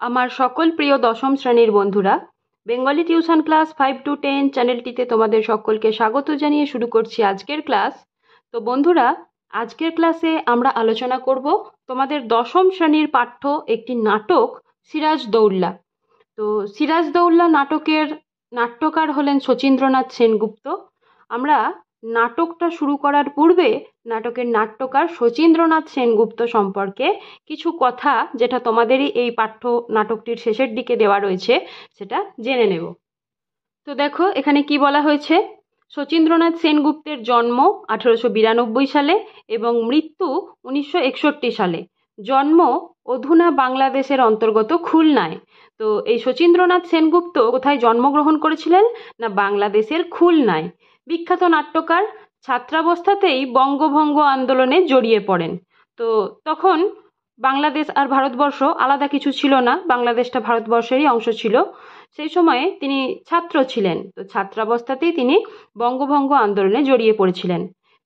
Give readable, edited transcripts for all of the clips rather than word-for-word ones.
আমার সকল প্রিয় দশম শ্রেণীর বন্ধুরা, বেঙ্গলি টিউশন ক্লাস 5 to 10 চ্যানেলটিতে তোমাদের সকলকে স্বাগত জানিয়ে শুরু করছি আজকের ক্লাস। তো বন্ধুরা, আজকের ক্লাসে আমরা আলোচনা করব তোমাদের দশম শ্রেণীর পাঠ্য একটি নাটক সিরাজদৌল্লা। তো সিরাজদৌল্লা নাটকের নাট্যকার হলেন শচীন্দ্রনাথ সেনগুপ্ত। আমরা নাটকটা শুরু করার পূর্বে নাটকের নাট্যকার শচীন্দ্রনাথ সেনগুপ্ত সম্পর্কে কিছু কথা, যেটা তোমাদেরই এই পাঠ্য নাটকটির শেষের দিকে দেওয়া রয়েছে, সেটা জেনে নেব। তো দেখো এখানে কি বলা হয়েছে। শচীন্দ্রনাথ সেনগুপ্তের জন্ম 1892 সালে এবং মৃত্যু 1961 সালে। জন্ম অধুনা বাংলাদেশের অন্তর্গত খুলনায়। তো এই শচীন্দ্রনাথ সেনগুপ্ত কোথায় জন্মগ্রহণ করেছিলেন? না, বাংলাদেশের খুলনায়। বিখ্যাত নাট্যকার। ছাত্রাবস্থাতেই বঙ্গভঙ্গ আন্দোলনে জড়িয়ে পড়েন। তো তখন বাংলাদেশ আর ভারতবর্ষ আলাদা কিছু ছিল না, বাংলাদেশটা ভারতবর্ষেরই অংশ ছিল। সেই সময়ে তিনি ছাত্র ছিলেন। তো ছাত্রাবস্থাতেই তিনি বঙ্গভঙ্গ আন্দোলনে জড়িয়ে পড়েছিলেন।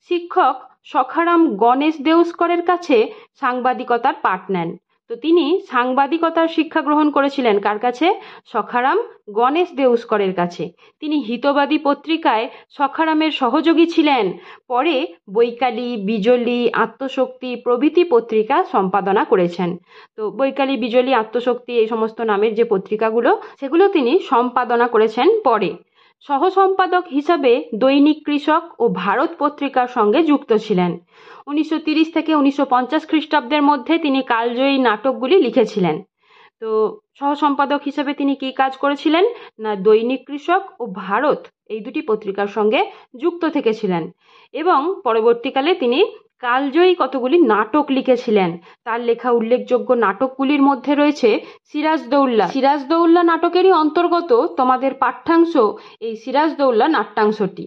শিক্ষক সখারাম গণেশ দেউস্করের কাছে সাংবাদিকতার পাঠ নেন। তো তিনি সাংবাদিকতার শিক্ষা গ্রহণ করেছিলেন কার কাছে? সখারাম গণেশ দেউস্করের কাছে। তিনি হিতবাদী পত্রিকায় সখারামের সহযোগী ছিলেন। পরে বৈকালী, বিজলী, আত্মশক্তি প্রভৃতি পত্রিকা সম্পাদনা করেছেন। তো বৈকালী, বিজলী, আত্মশক্তি এই সমস্ত নামের যে পত্রিকাগুলো, সেগুলো তিনি সম্পাদনা করেছেন পরে। সহসম্পাদক হিসাবে দৈনিক কৃষক ও ভারত পত্রিকার সঙ্গে যুক্ত ছিলেন। 1930 থেকে 1950 খ্রিস্টাব্দের মধ্যে তিনি কালজয়ী নাটকগুলি লিখেছিলেন। তো সহসম্পাদক হিসেবে তিনি কি কাজ করেছিলেন? না, দৈনিক কৃষক ও ভারত এই দুটি পত্রিকার সঙ্গে যুক্ত থেকেছিলেন এবং পরবর্তীকালে তিনি কালজয়ী কতগুলি নাটক লিখেছিলেন। তার লেখা উল্লেখযোগ্য নাটকগুলির মধ্যে রয়েছে সিরাজদৌল্লা। সিরাজদৌল্লা নাটকেরই অন্তর্গত তোমাদের পাঠ্যাংশ এই সিরাজদৌল্লা নাট্যাংশটি।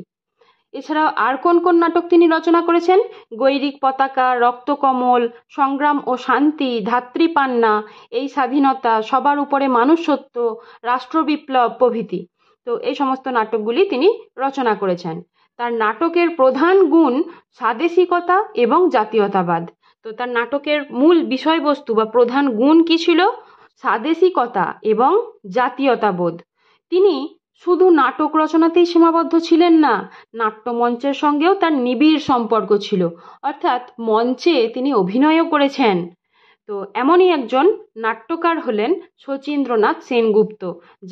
এছাড়াও আর কোন কোন নাটক তিনি রচনা করেছেন? গৈরিক পতাকা, রক্তকমল, সংগ্রাম ও শান্তি, ধাত্রীপান্না, এই স্বাধীনতা, সবার উপরে মানুষত্ব, রাষ্ট্রবিপ্লব প্রভৃতি। তো এই সমস্ত নাটকগুলি তিনি রচনা করেছেন। তার নাটকের প্রধান গুণ স্বাদেশিকতা এবং জাতীয়তাবাদ। তো তার নাটকের মূল বিষয়বস্তু বা প্রধান গুণ কি ছিল? স্বাদেশিকতা এবং জাতীয়তাবোধ। তিনি শুধু নাটক রচনাতেই সীমাবদ্ধ ছিলেন না, নাট্যমঞ্চের সঙ্গেও তার নিবিড় সম্পর্ক ছিল, অর্থাৎ মঞ্চে তিনি অভিনয়ও করেছেন। তো এমনই একজন নাট্যকার হলেন শচীন্দ্রনাথ সেনগুপ্ত,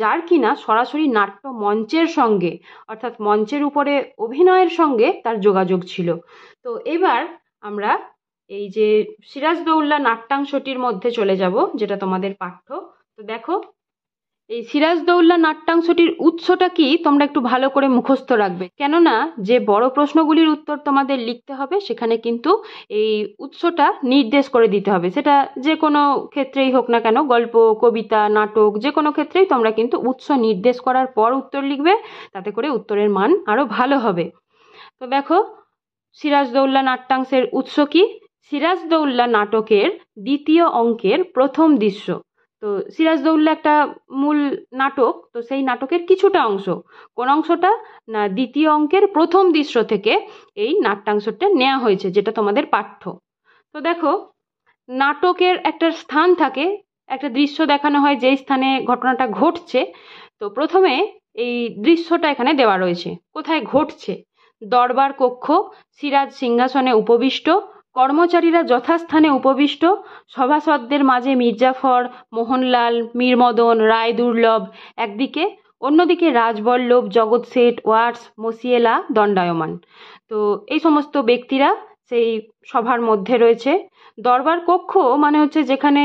যার কিনা সরাসরি নাট্যমঞ্চের সঙ্গে অর্থাৎ মঞ্চের উপরে অভিনয়ের সঙ্গে তার যোগাযোগ ছিল। তো এবার আমরা এই যে সিরাজদৌল্লা নাট্যাংশটির মধ্যে চলে যাব, যেটা তোমাদের পাঠ্য। তো দেখো, এই সিরাজদৌল্লা নাট্যাংশটির উৎসটা কি তোমরা একটু ভালো করে মুখস্থ রাখবে, কেননা যে বড় প্রশ্নগুলির উত্তর তোমাদের লিখতে হবে সেখানে কিন্তু এই উৎসটা নির্দেশ করে দিতে হবে। সেটা যে কোনো ক্ষেত্রেই হোক না কেন, গল্প, কবিতা, নাটক, যে কোনো ক্ষেত্রেই তোমরা কিন্তু উৎস নির্দেশ করার পর উত্তর লিখবে, তাতে করে উত্তরের মান আরো ভালো হবে। তো দেখো, সিরাজদৌল্লা নাট্যাংশের উৎস কি? সিরাজদৌল্লা নাটকের দ্বিতীয় অঙ্কের প্রথম দৃশ্য। তো সিরাজদৌল্লা একটা মূল নাটক, তো সেই নাটকের কিছুটা অংশ। কোন অংশটা? না, দ্বিতীয় অঙ্কের প্রথম দৃশ্য থেকে এই নাট্যাংশটা নেওয়া হয়েছে, যেটা তোমাদের পাঠ্য। তো দেখো, নাটকের একটা স্থান থাকে, একটা দৃশ্য দেখানো হয় যেই স্থানে ঘটনাটা ঘটছে। তো প্রথমে এই দৃশ্যটা এখানে দেওয়া রয়েছে, কোথায় ঘটছে। দরবার কক্ষ, সিরাজ সিংহাসনে উপবিষ্ট, কর্মচারীরা যথাস্থানে উপবিষ্ট, সভাসদদের মাঝে মির্জাফর, মোহনলাল, মীরমদন, রায়দুর্লভ একদিকে, অন্যদিকে রাজবল্লভ, জগৎ শেঠ, ওয়াটস, মসিয়েলা দণ্ডায়মান। তো এই সমস্ত ব্যক্তিরা সেই সভার মধ্যে রয়েছে। দরবার কক্ষ মানে হচ্ছে যেখানে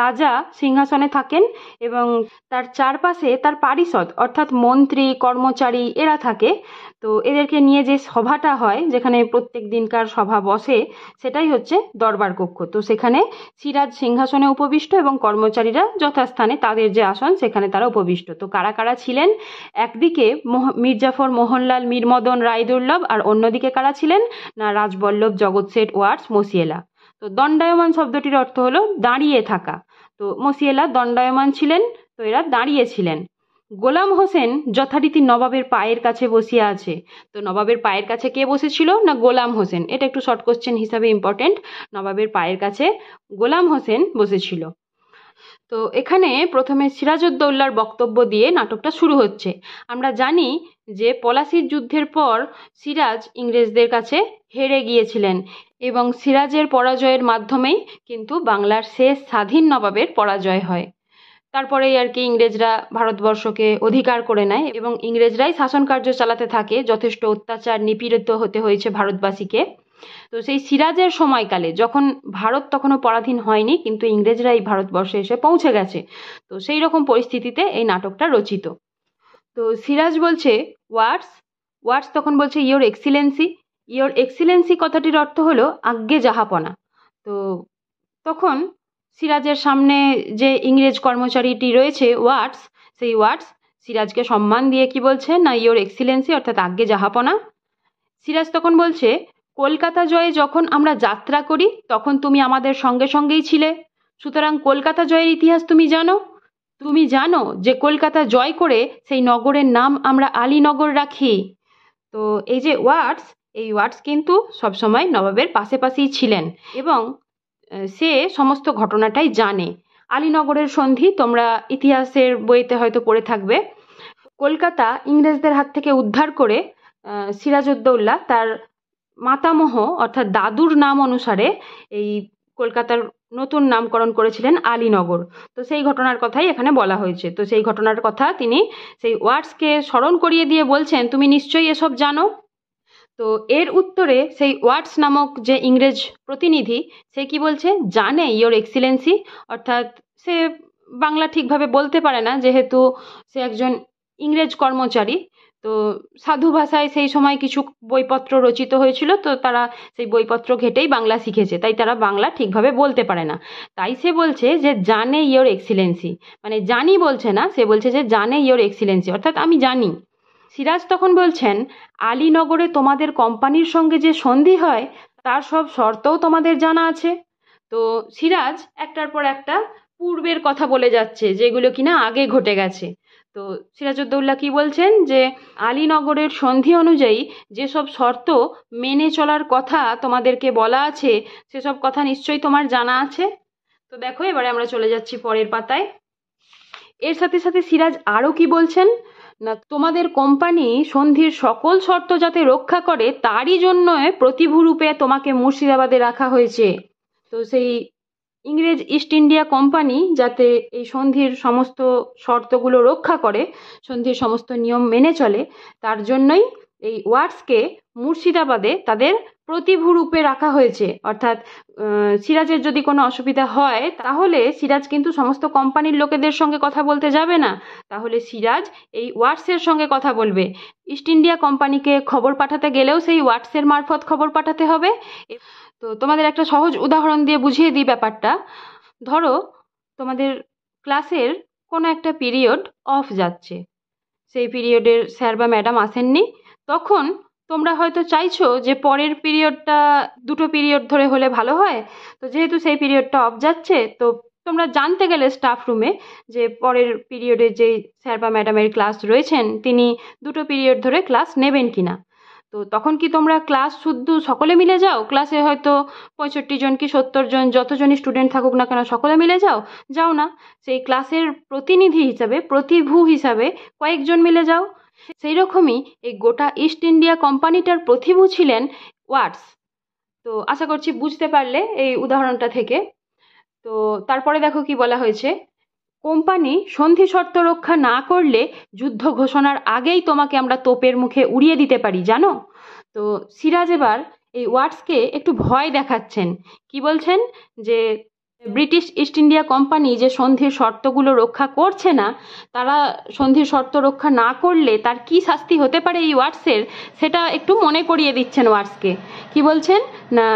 রাজা সিংহাসনে থাকেন এবং তার চারপাশে তার পারিষদ অর্থাৎ মন্ত্রী, কর্মচারী এরা থাকে। তো এদেরকে নিয়ে যে সভাটা হয়, যেখানে প্রত্যেক দিনকার সভা বসে, সেটাই হচ্ছে দরবার কক্ষ। তো সেখানে সিরাজ সিংহাসনে উপবিষ্ট এবং কর্মচারীরা যথাস্থানে তাদের যে আসন সেখানে তারা উপবিষ্ট। তো কারা কারা ছিলেন? একদিকে মির্জাফর, মোহনলাল, মীরমদন, রায়দুর্লভ, আর অন্যদিকে কারা ছিলেন? না, রাজবল্লভ, জগৎ শেঠ, ওয়াটস, মসিয়েলা। তো দণ্ডায়মান শব্দটির অর্থ হলো দাঁড়িয়ে থাকা। তো মসিয়েলা দণ্ডায়মান ছিলেন, তো এরা দাঁড়িয়ে ছিলেন। গোলাম হোসেন যথারীতি নবাবের পায়ের কাছে বসিয়া আছে। তো নবাবের পায়ের কাছে কে বসেছিল? না, গোলাম হোসেন। এটা একটু শর্ট কোশ্চেন হিসাবে ইম্পর্টেন্ট। নবাবের পায়ের কাছে গোলাম হোসেন বসেছিল। তো এখানে প্রথমে সিরাজউদ্দৌলার বক্তব্য দিয়ে নাটকটা শুরু হচ্ছে। আমরা জানি যে পলাশির যুদ্ধের পর সিরাজ ইংরেজদের কাছে হেরে গিয়েছিলেন এবং সিরাজের পরাজয়ের মাধ্যমেই কিন্তু বাংলার শেষ স্বাধীন নবাবের পরাজয় হয়। তারপরেই আর কি ইংরেজরা ভারতবর্ষকে অধিকার করে নেয় এবং ইংরেজরাই শাসন কার্য চালাতে থাকে। যথেষ্ট অত্যাচার নিপীড়িত হতে হয়েছে ভারতবাসীকে। তো সেই সিরাজের সময়কালে যখন ভারত তখনও পরাধীন হয়নি, কিন্তু ইংরেজরা এই ভারতবর্ষে এসে পৌঁছে গেছে, তো সেই রকম পরিস্থিতিতে এই নাটকটা রচিত। তো সিরাজ বলছে ওয়াটস, ওয়াটস তখন বলছে ইয়োর এক্সিলেন্সি। ইয়োর এক্সিলেন্সি কথাটির অর্থ হলো আজ্ঞে জাহাপনা। তো তখন সিরাজের সামনে যে ইংরেজ কর্মচারীটি রয়েছে ওয়াটস, সেই ওয়াটস সিরাজকে সম্মান দিয়ে কি বলছে না ইয়োর এক্সিলেন্সি অর্থাৎ আজ্ঞে জাহাপনা। সিরাজ তখন বলছে কলকাতা জয়ে যখন আমরা যাত্রা করি তখন তুমি আমাদের সঙ্গে সঙ্গেই ছিলে, সুতরাং কলকাতা জয়ের ইতিহাস তুমি জানো। তুমি জানো যে কলকাতা জয় করে সেই নগরের নাম আমরা আলীনগর রাখি। তো এই যে ওয়াটস, এই ওয়াটস কিন্তু সবসময় নবাবের পাশেই ছিলেন এবং সে সমস্ত ঘটনাটাই জানে। আলীনগরের সন্ধি তোমরা ইতিহাসের বইতে হয়তো পড়ে থাকবে। কলকাতা ইংরেজদের হাত থেকে উদ্ধার করে সিরাজউদ্দৌলা তার মাতামহ অর্থাৎ দাদুর নাম অনুসারে এই কলকাতার নতুন নামকরণ করেছিলেন আলীনগর। তো সেই ঘটনার কথাই এখানে বলা হয়েছে। তো সেই ঘটনার কথা তিনি সেই ওয়াটসকে স্মরণ করিয়ে দিয়ে বলছেন তুমি নিশ্চয়ই এসব জানো। তো এর উত্তরে সেই ওয়াটস নামক যে ইংরেজ প্রতিনিধি সে কি বলছে, জানে ইয়োর এক্সিলেন্সি, অর্থাৎ সে বাংলা ঠিকভাবে বলতে পারে না যেহেতু সে একজন ইংরেজ কর্মচারী। তো সাধু ভাষায় সেই সময় কিছু বইপত্র রচিত হয়েছিল, তো তারা সেই বইপত্র ঘেটেই বাংলা শিখেছে, তাই তারা বাংলা ঠিকভাবে বলতে পারে না। তাই সে বলছে যে জানে ইয়োর এক্সিলেন্সি, মানে জানি বলছে না, সে বলছে যে জানে ইয়োর এক্সিলেন্সি অর্থাৎ আমি জানি। সিরাজ তখন বলছেন আলীনগরে তোমাদের কোম্পানির সঙ্গে যে সন্ধি হয় তার সব শর্তও তোমাদের জানা আছে। তো সিরাজ একটার পর একটা পূর্বের কথা বলে যাচ্ছে যেগুলো কিনা আগে ঘটে গেছে। তো সিরাজউদ্দৌলা কি বলছেন যে আলীনগরের সন্ধি অনুযায়ী যেসব শর্ত মেনে চলার কথা তোমাদেরকে বলা আছে সেসব কথা নিশ্চয়ই তোমার জানা আছে। তো দেখো এবারে আমরা চলে যাচ্ছি পরের পাতায়। এর সাথে সাথে সিরাজ আরও কি বলছেন না তোমাদের কোম্পানি সন্ধির সকল শর্ত যাতে রক্ষা করে তারই জন্য প্রতিভূরূপে তোমাকে মুর্শিদাবাদে রাখা হয়েছে। তো সেই ইংরেজ ইস্ট ইন্ডিয়া কোম্পানি যাতে এই সন্ধির সমস্ত শর্তগুলো রক্ষা করে, সন্ধির সমস্ত নিয়ম মেনে চলে, তার জন্যই এই ওয়াটসকে মুর্শিদাবাদে তাদের প্রতিভূরূপে রাখা হয়েছে। অর্থাৎ সিরাজের যদি কোনো অসুবিধা হয় তাহলে সিরাজ কিন্তু সমস্ত কোম্পানির লোকেদের সঙ্গে কথা বলতে যাবে না, তাহলে সিরাজ এই ওয়াটসের সঙ্গে কথা বলবে। ইস্ট ইন্ডিয়া কোম্পানিকে খবর পাঠাতে গেলেও সেই ওয়াটসের মারফত খবর পাঠাতে হবে। তো তোমাদের একটা সহজ উদাহরণ দিয়ে বুঝিয়ে দিই ব্যাপারটা। ধরো তোমাদের ক্লাসের কোনো একটা পিরিয়ড অফ যাচ্ছে, সেই পিরিয়ডের স্যার বা ম্যাডাম আসেননি, তখন তোমরা হয়তো চাইছো যে পরের পিরিয়ডটা দুটো পিরিয়ড ধরে হলে ভালো হয়। তো যেহেতু সেই পিরিয়ডটা অফ যাচ্ছে, তো তোমরা জানতে গেলে স্টাফ রুমে যে পরের পিরিয়ডে যেই স্যার বা ম্যাডামের ক্লাস রয়েছেন তিনি দুটো পিরিয়ড ধরে ক্লাস নেবেন কিনা। তো তখন কি তোমরা ক্লাস শুদ্ধ সকলে মিলে যাও, ক্লাসে হয়তো 65 জন কি 70 জন যতজনই স্টুডেন্ট থাকুক না কেন সকলে মিলে যাও? যাও না, সেই ক্লাসের প্রতিনিধি হিসাবে প্রতিভূ হিসাবে কয়েকজন মিলে যাও। সেই রকমই এই গোটা ইস্ট ইন্ডিয়া কোম্পানিটার প্রতিভূ ছিলেন ওয়াটস। তো আশা করছি বুঝতে পারলে এই উদাহরণটা থেকে। তো তারপরে দেখো কি বলা হয়েছে, কোম্পানি সন্ধি শর্ত রক্ষা না করলে যুদ্ধ ঘোষণার আগেই তোমাকে আমরা তোপের মুখে উড়িয়ে দিতে পারি জানো। তো সিরাজ এবার এই ওয়াটসকে একটু ভয় দেখাচ্ছেন। কি বলছেন যে ব্রিটিশ ইস্ট ইন্ডিয়া কোম্পানি যে সন্ধির শর্তগুলো রক্ষা করছে না, তারা সন্ধির শর্ত রক্ষা না করলে তার কি শাস্তি হতে পারে এই ওয়াটসের, সেটা একটু মনে করিয়ে দিচ্ছেন ওয়াটসকে। কি বলছেন না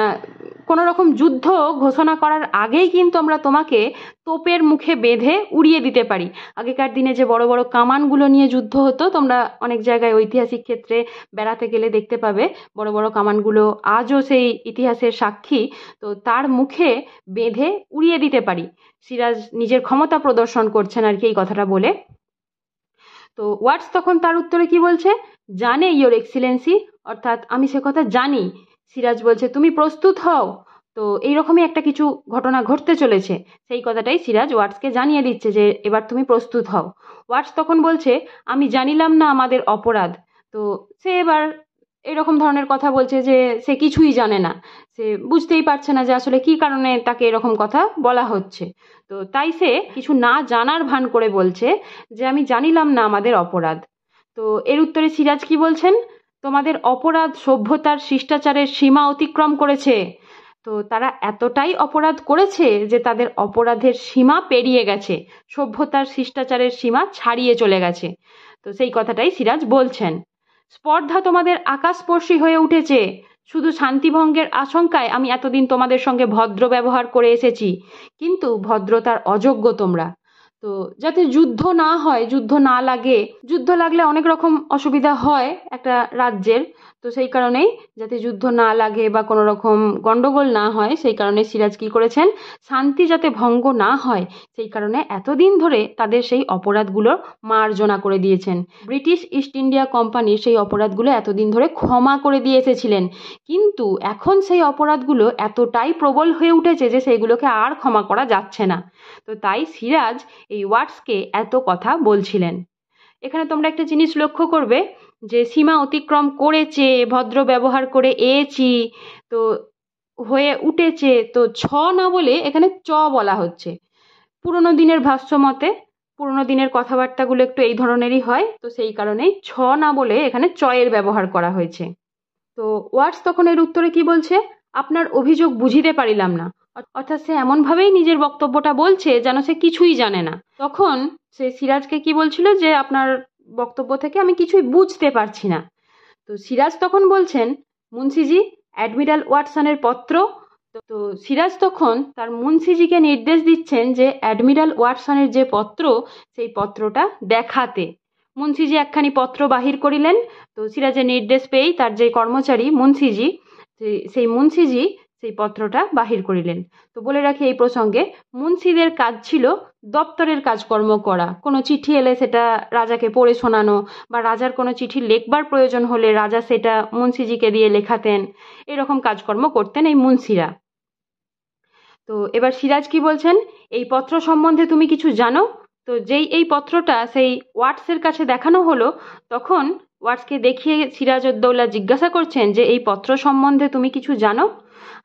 কোনো রকম যুদ্ধ ঘোষণা করার আগেই কিন্তু আমরা তোমাকে তোপের মুখে বেঁধে উড়িয়ে দিতে পারি। আগেকার দিনে যে বড় বড় কামানগুলো নিয়ে যুদ্ধ হতো, তোমরা অনেক জায়গায় ঐতিহাসিক ক্ষেত্রে বেড়াতে গেলে দেখতে পাবে বড় বড় কামানগুলো আজও সেই ইতিহাসের সাক্ষী। তো তার মুখে বেঁধে উড়িয়ে দিতে পারি। সিরাজ নিজের ক্ষমতা প্রদর্শন করছেন আর কি এই কথাটা বলে। তো ওয়াটস তখন তার উত্তরে কি বলছে, জানে ইয়োর এক্সিলেন্সি, অর্থাৎ আমি সে কথা জানি। সিরাজ বলছে তুমি প্রস্তুত হও, তো এইরকমই একটা কিছু ঘটনা ঘটতে চলেছে, সেই কথাটাই সিরাজ ওয়াটসকে জানিয়ে দিচ্ছে যে এবার তুমি প্রস্তুত হও। ওয়াটস তখন বলছে, আমি জানিলাম না আমাদের অপরাধ। তো সে এবার এরকম ধরনের কথা বলছে যে সে কিছুই জানে না, সে বুঝতেই পারছে না যে আসলে কি কারণে তাকে এরকম কথা বলা হচ্ছে। তো তাই সে কিছু না জানার ভান করে বলছে যে আমি জানিলাম না আমাদের অপরাধ। তো এর উত্তরে সিরাজ কি বলছেন, তোমাদের অপরাধ সভ্যতার শিষ্টাচারের সীমা অতিক্রম করেছে। তো তারা এতটাই অপরাধ করেছে যে তাদের অপরাধের সীমা পেরিয়ে গেছে, সভ্যতার শিষ্টাচারের সীমা ছাড়িয়ে চলে গেছে। তো সেই কথাটাই সিরাজ বলছেন। স্পর্ধা তোমাদের আকাশস্পর্শী হয়ে উঠেছে। শুধু শান্তিভঙ্গের আশঙ্কায় আমি এতদিন তোমাদের সঙ্গে ভদ্র ব্যবহার করে এসেছি, কিন্তু ভদ্রতার অযোগ্য তোমরা। তো যাতে যুদ্ধ না হয়, যুদ্ধ না লাগে, যুদ্ধ লাগলে অনেক রকম অসুবিধা হয় একটা রাজ্যের। তো সেই কারণেই যাতে যুদ্ধ না লাগে বা কোনো রকম গন্ডগোল না হয়, সেই কারণে সিরাজ কি করেছেন, শান্তি যাতে ভঙ্গ না হয় সেই কারণে এতদিন ধরে তাদের সেই অপরাধগুলো মার্জনা করে দিয়েছেন। ব্রিটিশ ইস্ট ইন্ডিয়া কোম্পানি সেই অপরাধগুলো এতদিন ধরে ক্ষমা করে দিয়ে এসেছিলেন, কিন্তু এখন সেই অপরাধগুলো এতটাই প্রবল হয়ে উঠেছে যে সেইগুলোকে আর ক্ষমা করা যাচ্ছে না। তো তাই সিরাজ এই ওয়াটসকে এত কথা বলছিলেন। এখানে তোমরা একটা জিনিস লক্ষ্য করবে যে সীমা অতিক্রম করেছে, ভদ্র ব্যবহার করে এছি, তো হয়ে উঠেছে, তো ছ না বলে এখানে চ বলা হচ্ছে। পুরোনো দিনের ভাষ্য মতে পুরোনো দিনের কথাবার্তাগুলো একটু এই ধরনেরই হয়, তো সেই কারণেই ছ না বলে এখানে চয়ের ব্যবহার করা হয়েছে। তো ওয়াটস তখন এর উত্তরে কি বলছে, আপনার অভিযোগ বুঝিতে পারিলাম না। অর্থাৎ সে এমনভাবেই নিজের বক্তব্যটা বলছে যেন সে কিছুই জানে না। তখন সে সিরাজকে কি বলছিল যে আপনার বক্তব্য থেকে আমি কিছুই বুঝতে পারছি না। তো সিরাজ তখন বলছেন, মুন্সিজি, অ্যাডমিরাল ওয়াটসনের পত্র। তো সিরাজ তখন তার মুন্সিজিকে নির্দেশ দিচ্ছেন যে অ্যাডমিরাল ওয়াটসনের যে পত্র সেই পত্রটা দেখাতে। মুন্সিজি একখানি পত্র বাহির করিলেন। তো সিরাজের নির্দেশ পেয়েই তার যে কর্মচারী মুন্সিজি, সেই মুন্সিজি সেই পত্রটা বাহির করিলেন। তো বলে রাখি এই প্রসঙ্গে, মুন্সিদের কাজ ছিল দপ্তরের কাজকর্ম করা। কোনো চিঠি এলে সেটা রাজাকে পড়ে শোনানো, বা রাজার কোনো চিঠি লেখবার প্রয়োজন হলে রাজা সেটা মুন্সিজিকে দিয়ে লেখাতেন। এরকম কাজকর্ম করতেন এই মুন্সিরা। তো এবার সিরাজ কি বলছেন, এই পত্র সম্বন্ধে তুমি কিছু জানো? তো যেই এই পত্রটা সেই ওয়াটসের কাছে দেখানো হলো, তখন ওয়াটসকে দেখিয়ে সিরাজউদ্দৌলা জিজ্ঞাসা করছেন যে এই পত্র সম্বন্ধে তুমি কিছু জানো?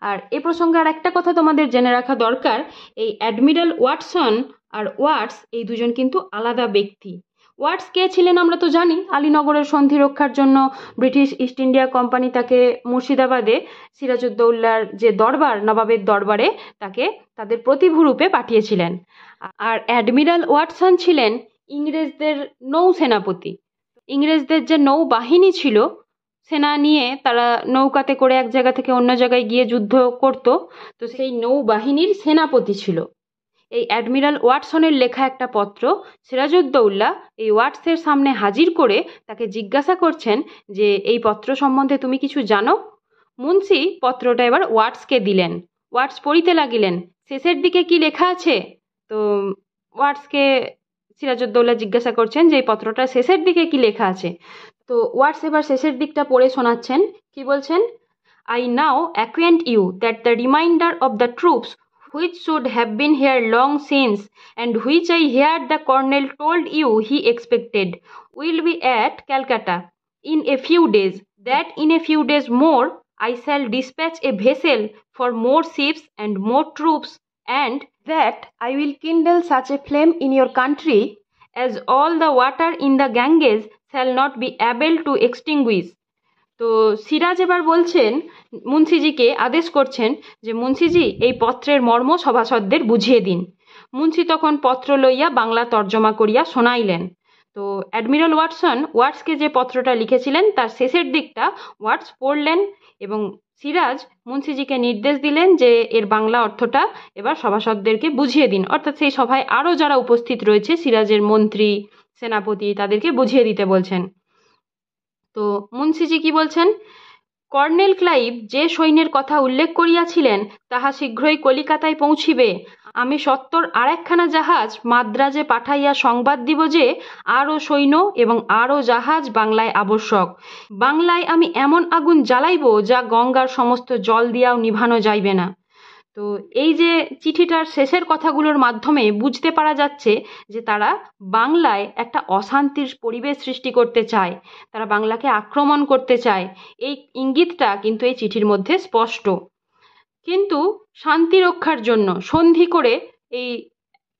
আর এ প্রসঙ্গে আর একটা কথা তোমাদের জেনে রাখা দরকার, এই অ্যাডমিরাল ওয়াটসন আর ওয়াটস এই দুজন কিন্তু আলাদা ব্যক্তি। ওয়াটস কে ছিলেন আমরা তো জানি, আলীনগরের সন্ধি রক্ষার জন্য ব্রিটিশ ইস্ট ইন্ডিয়া কোম্পানি তাকে মুর্শিদাবাদে সিরাজউদ্দৌলার যে দরবার, নবাবের দরবারে তাকে তাদের প্রতিভূরূপে পাঠিয়েছিলেন। আর অ্যাডমিরাল ওয়াটসন ছিলেন ইংরেজদের নৌসেনাপতি। ইংরেজদের যে নৌবাহিনী ছিল, সেনা নিয়ে তারা নৌকাতে করে এক জায়গা থেকে অন্য জায়গায় গিয়ে যুদ্ধ করত, তো সেই নৌবাহিনীর সেনাপতি ছিল। এই অ্যাডমিরাল ওয়াটসনের লেখা একটা পত্র সিরাজউদ্দৌলা এই ওয়াটসের সামনে হাজির করে তাকে জিজ্ঞাসা করছেন যে এই পত্র সম্বন্ধে তুমি কিছু জানো? মুন্সি পত্রটা এবার ওয়াটসকে দিলেন। ওয়াটস পড়িতে লাগিলেন, শেষের দিকে কি লেখা আছে? তো ওয়াটসকে সিরাজউদ্দৌলা জিজ্ঞাসা করছেন যে এই পত্রটা শেষের দিকে কি লেখা আছে। তো ওয়াটস এবার শেষের দিকটা পড়ে শোনাচ্ছেন। কি বলছেন, I now acquaint you that the remainder of the troops which should have been here long since, and which I heard the colonel told you he expected, will be at Calcutta in a few days. That in a few days more I shall dispatch a vessel for more ships and more troops, and that I will kindle such a flame in your country as all the water in the Ganges shall not be able to extinguish. তো সিরাজ এবার বলছেন, মুন্সিজিকে আদেশ করছেন যে মুন্সিজি এই পত্রের মর্ম সভাসদদের বুঝিয়ে দিন। মুন্সি তখন পত্র লইয়া বাংলা তর্জমা করিয়া শোনাইলেন। তো অ্যাডমিরাল ওয়াটসন ওয়াটসকে যে পত্রটা লিখেছিলেন তার শেষের দিকটা ওয়াটস পড়লেন, এবং সিরাজ মুন্সিজিকে নির্দেশ দিলেন যে এর বাংলা অর্থটা এবার সভাসদদেরকে বুঝিয়ে দিন। অর্থাৎ সেই সভায় আরও যারা উপস্থিত রয়েছে, সিরাজের মন্ত্রী, সেনাপতি, তাদেরকে বুঝিয়ে দিতে বলছেন। তো মুন্সিজি কি বলছেন, কর্নেল ক্লাইভ যে সৈন্যের কথা উল্লেখ করিয়াছিলেন তাহা শীঘ্রই কলিকাতায় পৌঁছিবে। আমি সত্বর আরেকখানা জাহাজ মাদ্রাজে পাঠাইয়া সংবাদ দিব যে আরও সৈন্য এবং আরও জাহাজ বাংলায় আবশ্যক। বাংলায় আমি এমন আগুন জ্বালাইব যা গঙ্গার সমস্ত জল দিয়াও নিভানো যাইবে না। তো এই যে চিঠিটার শেষের কথাগুলোর মাধ্যমে বুঝতে পারা যাচ্ছে যে তারা বাংলায় একটা অশান্তির পরিবেশ সৃষ্টি করতে চায়, তারা বাংলাকে আক্রমণ করতে চায়। এই ইঙ্গিতটা কিন্তু এই চিঠির মধ্যে স্পষ্ট। কিন্তু শান্তি রক্ষার জন্য সন্ধি করে এই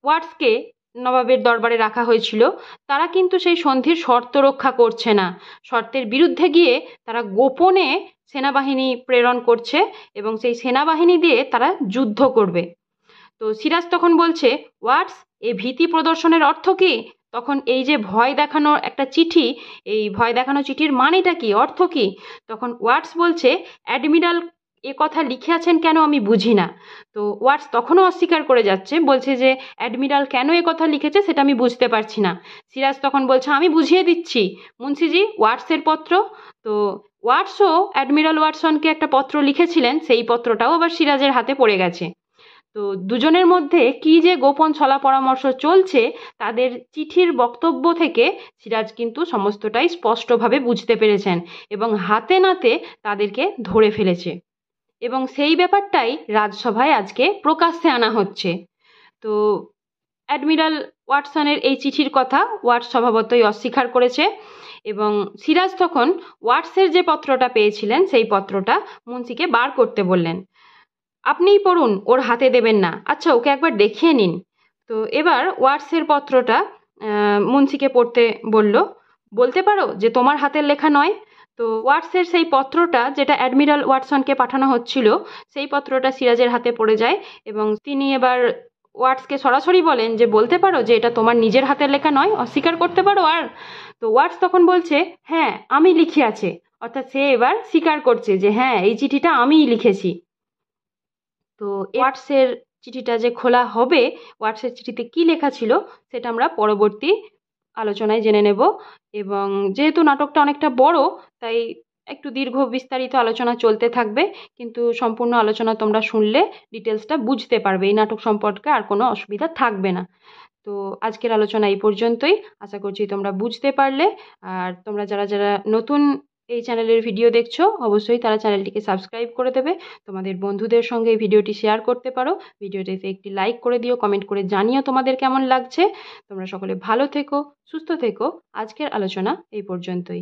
ওয়াটসকে নবাবের দরবারে রাখা হয়েছিল। তারা কিন্তু সেই সন্ধির শর্ত রক্ষা করছে না, শর্তের বিরুদ্ধে গিয়ে তারা গোপনে সেনাবাহিনী প্রেরণ করছে এবং সেই সেনাবাহিনী দিয়ে তারা যুদ্ধ করবে। তো সিরাজ তখন বলছে, ওয়াটস, এ ভীতি প্রদর্শনের অর্থ কি? তখন এই যে ভয় দেখানো একটা চিঠি, এই ভয় দেখানো চিঠির মানেটা কি, অর্থ কি? তখন ওয়াটস বলছে, অ্যাডমিরাল এ কথা লিখে আছেন কেন আমি বুঝি না। তো ওয়াটস তখনও অস্বীকার করে যাচ্ছে, বলছে যে অ্যাডমিরাল কেন এ কথা লিখেছে সেটা আমি বুঝতে পারছি না। সিরাজ তখন বলছে, আমি বুঝিয়ে দিচ্ছি মুন্সিজি, ওয়াটসের পত্র। তো ওয়াটসও অ্যাডমিরাল ওয়াটসনকে একটা পত্র লিখেছিলেন, সেই পত্রটাও আবার সিরাজের হাতে পড়ে গেছে। তো দুজনের মধ্যে কি যে গোপন ছলা পরামর্শ চলছে তাদের চিঠির বক্তব্য থেকে সিরাজ কিন্তু সমস্তটাই স্পষ্টভাবে বুঝতে পেরেছেন এবং হাতে নাতে তাদেরকে ধরে ফেলেছে এবং সেই ব্যাপারটাই রাজসভায় আজকে প্রকাশ্যে আনা হচ্ছে। তো অ্যাডমিরাল ওয়াটসনের এই চিঠির কথা ওয়াটস স্বভাবতই অস্বীকার করেছে এবং সিরাজ তখন ওয়াটসের যে পত্রটা পেয়েছিলেন সেই পত্রটা মুন্সিকে বার করতে বললেন। আপনিই পড়ুন, ওর হাতে দেবেন না, আচ্ছা ওকে একবার দেখিয়ে নিন। তো এবার ওয়াটসের পত্রটা মুন্সিকে পড়তে বলল। বলতে পারো যে তোমার হাতের লেখা নয়? তো ওয়াটসের সেই পত্রটা যেটা অ্যাডমিরাল ওয়াটসনকে পাঠানো হচ্ছিল সেই পত্রটা সিরাজের হাতে পড়ে যায় এবং তিনি এবার ওয়াটসকে সরাসরি বলেন যে বলতে পারো যে এটা তোমার নিজের হাতের লেখা নয়, অস্বীকার করতে পারো। আর তো ওয়াটস তখন বলছে, হ্যাঁ আমি লিখিয়াছে, অর্থাৎ সে এবার স্বীকার করছে যে হ্যাঁ এই চিঠিটা আমিই লিখেছি। তো ওয়াটসের চিঠিটা যে খোলা হবে, ওয়াটসের চিঠিতে কি লেখা ছিল সেটা আমরা পরবর্তী আলোচনায় জেনে নেব। এবং যেহেতু নাটকটা অনেকটা বড় তাই একটু দীর্ঘ বিস্তারিত আলোচনা চলতে থাকবে, কিন্তু সম্পূর্ণ আলোচনা তোমরা শুনলে ডিটেলসটা বুঝতে পারবে, এই নাটক সম্পর্কে আর কোনো অসুবিধা থাকবে না। তো আজকের আলোচনা এই পর্যন্তই, আশা করছি তোমরা বুঝতে পারলে। আর তোমরা যারা যারা নতুন এই চ্যানেলের ভিডিও দেখছো অবশ্যই তারা চ্যানেলটিকে সাবস্ক্রাইব করে দেবে, তোমাদের বন্ধুদের সঙ্গে এই ভিডিওটি শেয়ার করতে পারো, ভিডিওটিতে একটি লাইক করে দিও, কমেন্ট করে জানিও তোমাদের কেমন লাগছে। তোমরা সকলে ভালো থেকো, সুস্থ থেকো। আজকের আলোচনা এই পর্যন্তই।